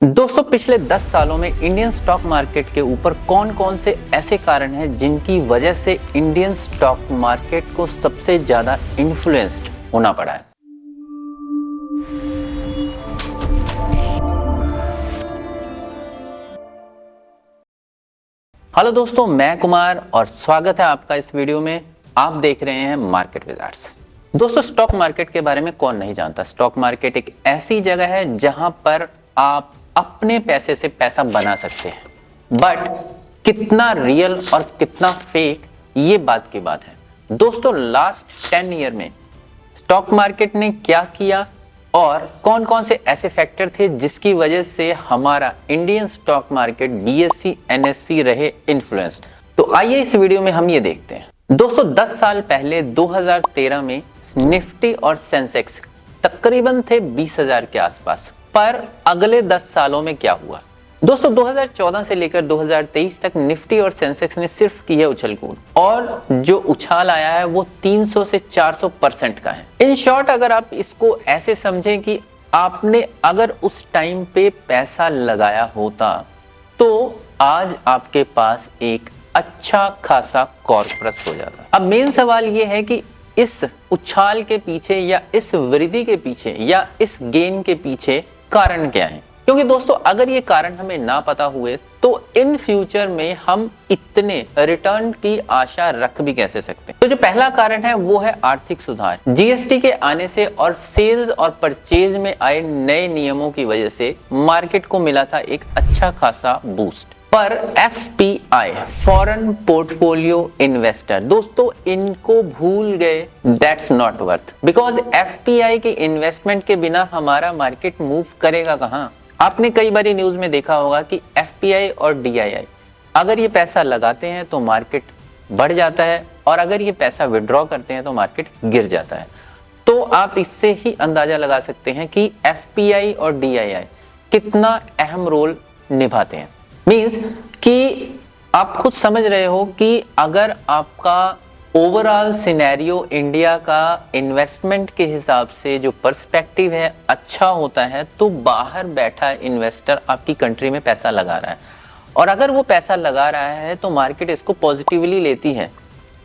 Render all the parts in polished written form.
दोस्तों पिछले 10 सालों में इंडियन स्टॉक मार्केट के ऊपर कौन कौन से ऐसे कारण हैं जिनकी वजह से इंडियन स्टॉक मार्केट को सबसे ज्यादा इन्फ्लुएंस्ड होना पड़ा है। हेलो दोस्तों, मैं कुमार और स्वागत है आपका इस वीडियो में। आप देख रहे हैं मार्केट विजार्ड्स। दोस्तों स्टॉक मार्केट के बारे में कौन नहीं जानता। स्टॉक मार्केट एक ऐसी जगह है जहां पर आप अपने पैसे से पैसा बना सकते हैं, बट कितना रियल और कितना फेक ये बात की बात है। दोस्तों लास्ट 10 ईयर में स्टॉक मार्केट ने क्या किया और कौन कौन से ऐसे फैक्टर थे जिसकी वजह से हमारा Indian stock market BSE NSE रहे इन्फ्लुएंस्ड, तो आइए इस वीडियो में हम ये देखते हैं। दोस्तों 10 साल पहले 2013 में निफ्टी और सेंसेक्स तकरीबन थे 20,000 के आसपास, पर अगले 10 सालों में क्या हुआ। दोस्तों 2014 से लेकर 2023 तक निफ्टी और सेंसेक्स ने सिर्फ की है उछल कूद, और जो उछाल आया है वो 300 से 400% का है। इन शॉर्ट अगर आप इसको ऐसे समझें कि आपने अगर उस टाइम पे पैसा लगाया होता तो आज आपके पास एक अच्छा खासा कॉर्पस हो जाता। अब मेन सवाल ये है कि इस उछाल के पीछे या इस वृद्धि के पीछे या इस गेन के पीछे कारण क्या है, क्योंकि दोस्तों अगर ये कारण हमें ना पता हुए तो इन फ्यूचर में हम इतने रिटर्न की आशा रख भी कैसे सकते हैं। तो जो पहला कारण है वो है आर्थिक सुधार। जीएसटी के आने से और सेल्स और परचेज में आए नए नियमों की वजह से मार्केट को मिला था एक अच्छा खासा बूस्ट। पर एफपीआई फॉरेन पोर्टफोलियो इन्वेस्टर, दोस्तों इनको भूल गए। That's not worth, because FPI के इन्वेस्टमेंट के बिना हमारा मार्केट मूव करेगा कहां। आपने कई बार न्यूज में देखा होगा कि एफपीआई और डीआईआई अगर ये पैसा लगाते हैं तो मार्केट बढ़ जाता है, और अगर ये पैसा विड्रॉ करते हैं तो मार्केट गिर जाता है। तो आप इससे ही अंदाजा लगा सकते हैं कि एफपीआई और डीआईआई कितना अहम रोल निभाते हैं। मीन्स कि आप खुद समझ रहे हो कि अगर आपका ओवरऑल सिनेरियो इंडिया का इन्वेस्टमेंट के हिसाब से जो पर्सपेक्टिव है अच्छा होता है, तो बाहर बैठा इन्वेस्टर आपकी कंट्री में पैसा लगा रहा है, और अगर वो पैसा लगा रहा है तो मार्केट इसको पॉजिटिवली लेती है,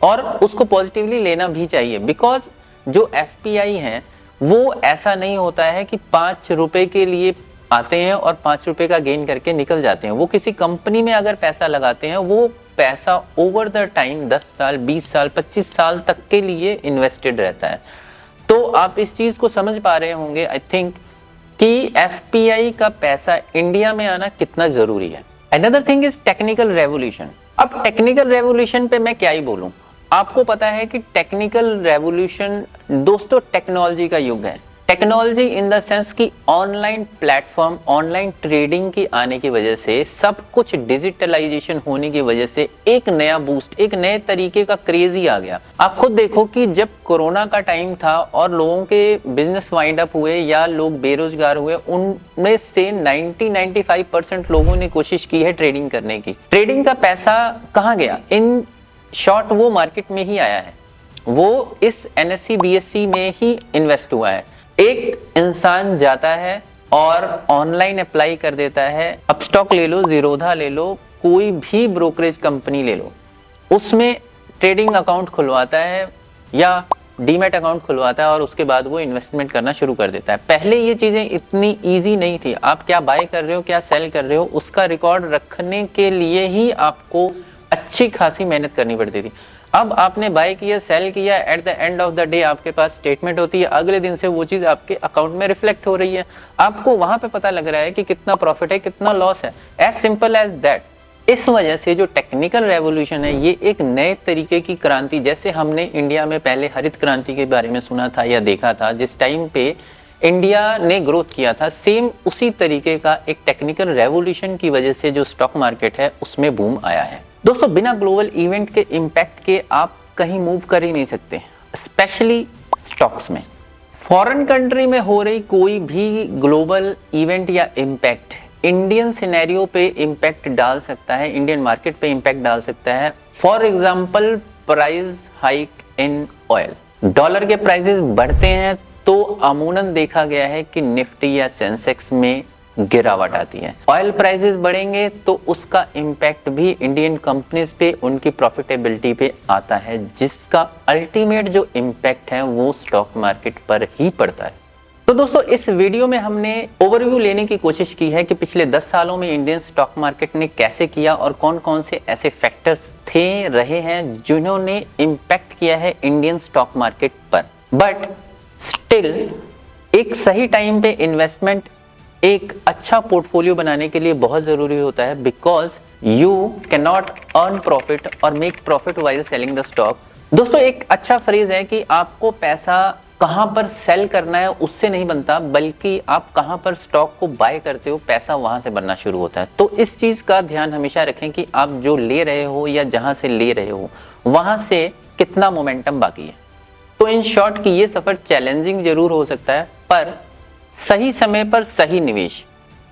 और उसको पॉजिटिवली लेना भी चाहिए। बिकॉज जो एफपीआई है वो ऐसा नहीं होता है कि 5 रुपए के लिए आते हैं और 5 रुपए का गेन करके निकल जाते हैं। वो किसी कंपनी में अगर पैसा लगाते हैं वो पैसा ओवर द टाइम 10 साल 20 साल 25 साल तक के लिए इन्वेस्टेड रहता है। तो आप इस चीज को समझ पा रहे होंगे आई थिंक कि एफपीआई का पैसा इंडिया में आना कितना जरूरी है। Another thing is technical revolution. अब टेक्निकल रेवोल्यूशन पे मैं क्या ही बोलूं, आपको पता है कि टेक्निकल रेवोल्यूशन दोस्तों टेक्नोलॉजी का युग है। टेक्नोलॉजी इन द सेंस कि ऑनलाइन प्लेटफॉर्म, ऑनलाइन ट्रेडिंग की आने की वजह से, सब कुछ डिजिटलाइजेशन होने की वजह से एक नया बूस्ट, एक नए तरीके का क्रेज ही आ गया। आप खुद देखो कि जब कोरोना का टाइम था और लोगों के बिजनेस वाइंड अप हुए या लोग बेरोजगार हुए, उनमें से 90-95% लोगों ने कोशिश की है ट्रेडिंग करने की। ट्रेडिंग का पैसा कहाँ गया? इन शॉर्ट वो मार्केट में ही आया है, वो इस एनएसई बीएसई में ही इन्वेस्ट हुआ है। एक इंसान जाता है और ऑनलाइन अप्लाई कर देता है। अपस्टॉक ले लो, जीरोधा ले लो, कोई भी ब्रोकरेज कंपनी ले लो, उसमें ट्रेडिंग अकाउंट खुलवाता है या डीमैट अकाउंट खुलवाता है, और उसके बाद वो इन्वेस्टमेंट करना शुरू कर देता है। पहले ये चीजें इतनी इजी नहीं थी। आप क्या बाय कर रहे हो, क्या सेल कर रहे हो, उसका रिकॉर्ड रखने के लिए ही आपको अच्छी खासी मेहनत करनी पड़ती थी। अब आपने बाय किया, सेल किया, at the end of the day आपके पास स्टेटमेंट होती है, अगले दिन से वो चीज आपके अकाउंट में रिफ्लेक्ट हो रही है। आपको वहां पे पता लग रहा है कि कितना प्रॉफिट है, कितना लॉस है, एज सिंपल एज दैट। इस वजह से जो टेक्निकल रेवोल्यूशन है ये एक नए तरीके की क्रांति, जैसे हमने इंडिया में पहले हरित क्रांति के बारे में सुना था या देखा था, जिस टाइम पे इंडिया ने ग्रोथ किया था, सेम उसी तरीके का एक टेक्निकल रेवोल्यूशन की वजह से जो स्टॉक मार्केट है उसमें बूम आया है। दोस्तों बिना ग्लोबल इवेंट के इम्पैक्ट के आप कहीं मूव कर ही नहीं सकते, स्पेशली स्टॉक्स में। फॉरेन कंट्री में हो रही कोई भी ग्लोबल इवेंट या इम्पैक्ट इंडियन सिनेरियो पे इम्पैक्ट डाल सकता है, इंडियन मार्केट पे इम्पैक्ट डाल सकता है। For example price hike in oil, dollar के प्राइसेस बढ़ते हैं तो अमूमन देखा गया है कि निफ्टी या सेंसेक्स में गिरावट आती है। ऑयल प्राइसेस बढ़ेंगे तो उसका इम्पैक्ट भी इंडियन कंपनीज पे, उनकी प्रॉफिटेबिलिटी पे आता है, जिसका अल्टीमेट जो इम्पैक्ट है वो स्टॉक मार्केट पर ही पड़ता है। तो दोस्तों इस वीडियो में हमने ओवरव्यू लेने की कोशिश की है कि पिछले 10 सालों में इंडियन स्टॉक मार्केट ने कैसे किया और कौन कौन से ऐसे फैक्टर्स थे रहे हैं जिन्होंने इम्पैक्ट किया है इंडियन स्टॉक मार्केट पर। बट स्टिल एक सही टाइम पे इन्वेस्टमेंट, एक अच्छा पोर्टफोलियो बनाने के लिए बहुत जरूरी होता है, because you can not earn profit और make profit while selling the stock. दोस्तों एक अच्छा फ्रेज है कि आपको पैसा कहां पर सेल करना है उससे नहीं बनता, बल्कि आप कहां पर स्टॉक को बाय करते हो पैसा वहां से बनना शुरू होता है। तो इस चीज का ध्यान हमेशा रखें कि आप जो ले रहे हो या जहां से ले रहे हो वहां से कितना मोमेंटम बाकी है। तो इन शॉर्ट कि ये सफर चैलेंजिंग जरूर हो सकता है, पर सही समय पर सही निवेश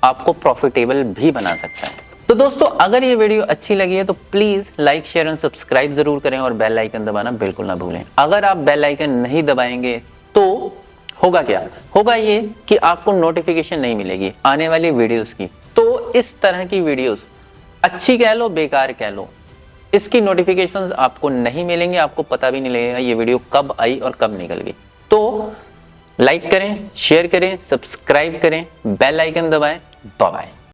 आपको प्रॉफिटेबल भी बना सकता है। तो दोस्तों अगर ये वीडियो अच्छी लगी है तो please like, share and subscribe जरूर करें और बेल आइकन दबाना बिल्कुल ना भूलें। अगर आप बेल आइकन नहीं दबाएंगे तो होगा क्या, होगा ये कि आपको नोटिफिकेशन नहीं मिलेगी आने वाली वीडियोस की। तो इस तरह की वीडियोस अच्छी कह लो, बेकार कह लो, इसकी नोटिफिकेशंस आपको नहीं मिलेंगे, आपको पता भी नहीं लगेगा ये वीडियो कब आई और कब निकल गई। तो लाइक करें, शेयर करें, सब्सक्राइब करें, बेल आइकन दबाएं। Bye bye.